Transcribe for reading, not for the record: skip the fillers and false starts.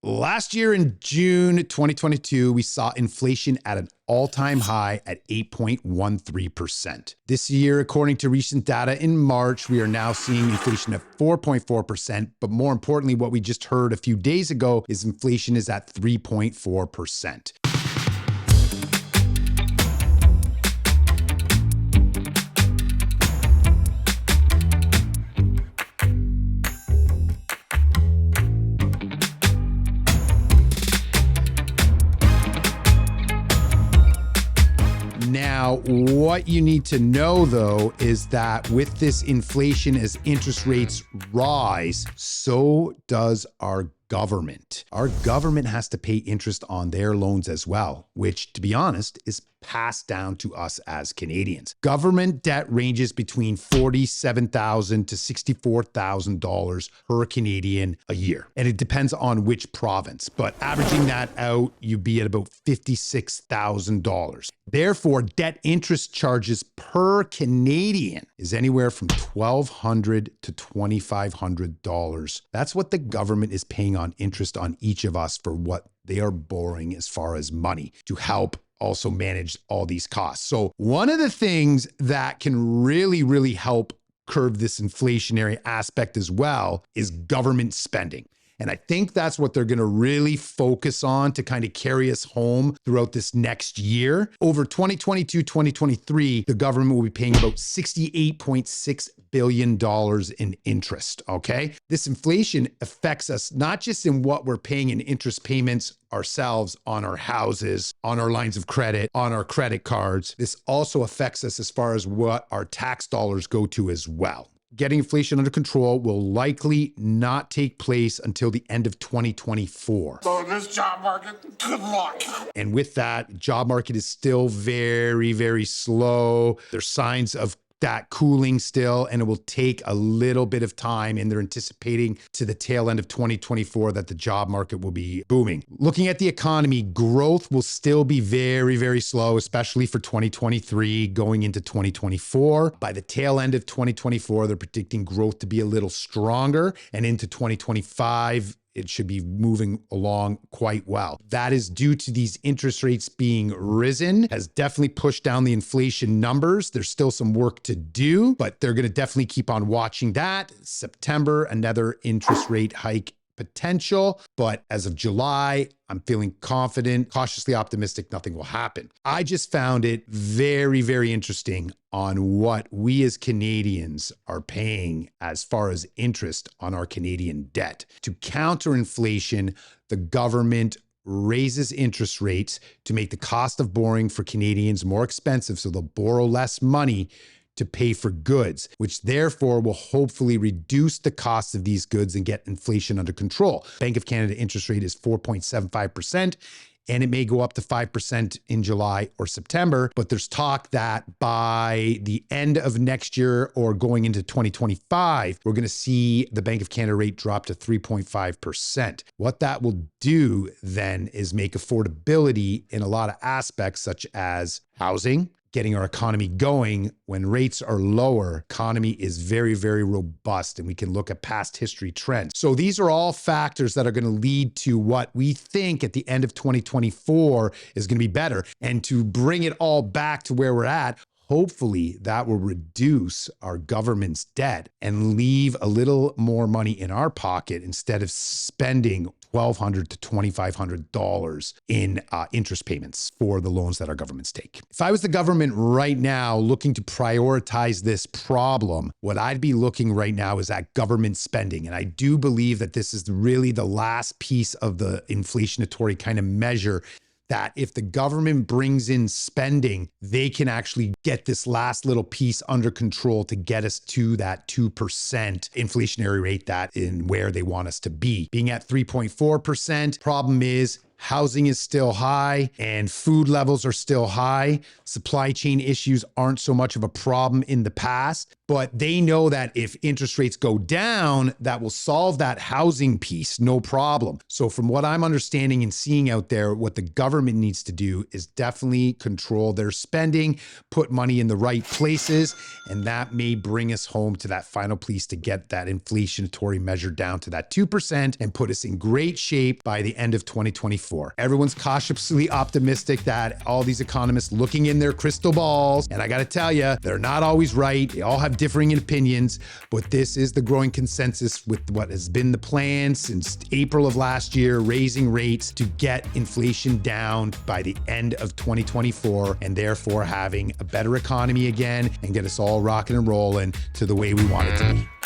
Last year in June 2022, we saw inflation at an all-time high at 8.13%. This year, according to recent data in March, we are now seeing inflation at 4.4%. But more importantly, what we just heard a few days ago is inflation is at 3.4%. Now, what you need to know, though, is that with this inflation, as interest rates rise, so does our government. Our government has to pay interest on their loans as well, which, to be honest, is passed down to us as Canadians. Government debt ranges between $47,000 to $64,000 per Canadian a year. And it depends on which province, but averaging that out, you'd be at about $56,000. Therefore, debt interest charges per Canadian is anywhere from $1,200 to $2,500. That's what the government is paying on interest on each of us for what they are borrowing as far as money to help also manage all these costs. So one of the things that can really help curb this inflationary aspect as well is government spending. And I think that's what they're going to really focus on to kind of carry us home throughout this next year. Over 2022, 2023, the government will be paying about $68.6 billion in interest, okay? This inflation affects us not just in what we're paying in interest payments ourselves on our houses, on our lines of credit, on our credit cards. This also affects us as far as what our tax dollars go to as well. Getting inflation under control will likely not take place until the end of 2024. So this job market, good luck. And with that, job market is still very slow. There's signs of that cooling still, and it will take a little bit of time, and they're anticipating to the tail end of 2024 that the job market will be booming. Looking at the economy, growth will still be very slow, especially for 2023 going into 2024. By the tail end of 2024, they're predicting growth to be a little stronger, and into 2025, it should be moving along quite well. That is due to these interest rates being risen, has definitely pushed down the inflation numbers. There's still some work to do, but they're going to definitely keep on watching that. September, another interest rate hike potential, but as of July, I'm feeling confident, cautiously optimistic nothing will happen. I just found it very interesting on what we as Canadians are paying as far as interest on our Canadian debt. To counter inflation, the government raises interest rates to make the cost of borrowing for Canadians more expensive, so they'll borrow less money to pay for goods, which therefore will hopefully reduce the cost of these goods and get inflation under control. Bank of Canada interest rate is 4.75%, and it may go up to 5% in July or September, but there's talk that by the end of next year or going into 2025, we're going to see the Bank of Canada rate drop to 3.5%. What that will do then is make affordability in a lot of aspects, such as housing, getting our economy going. When rates are lower, economy is very robust, and we can look at past history trends. So these are all factors that are going to lead to what we think at the end of 2024 is going to be better. And to bring it all back to where we're at, hopefully that will reduce our government's debt and leave a little more money in our pocket instead of spending $1,200 to $2,500 in interest payments for the loans that our governments take. If I was the government right now looking to prioritize this problem, what I'd be looking right now is at government spending. And I do believe that this is really the last piece of the inflationary kind of measure, that if the government brings in spending, they can actually get this last little piece under control to get us to that 2% inflationary rate that in where they want us to be. Being at 3.4%, problem is housing is still high and food levels are still high. Supply chain issues aren't so much of a problem in the past, But they know that if interest rates go down, that will solve that housing piece, no problem. So from what I'm understanding and seeing out there, what the government needs to do is definitely control their spending, put money in the right places, and that may bring us home to that final piece to get that inflationary measure down to that 2% and put us in great shape by the end of 2024. Everyone's cautiously optimistic that all these economists looking in their crystal balls, and I got to tell you, they're not always right. They all have differing opinions, but this is the growing consensus with what has been the plan since April of last year, raising rates to get inflation down by the end of 2024, and therefore having a better economy again and get us all rocking and rolling to the way we want it to be.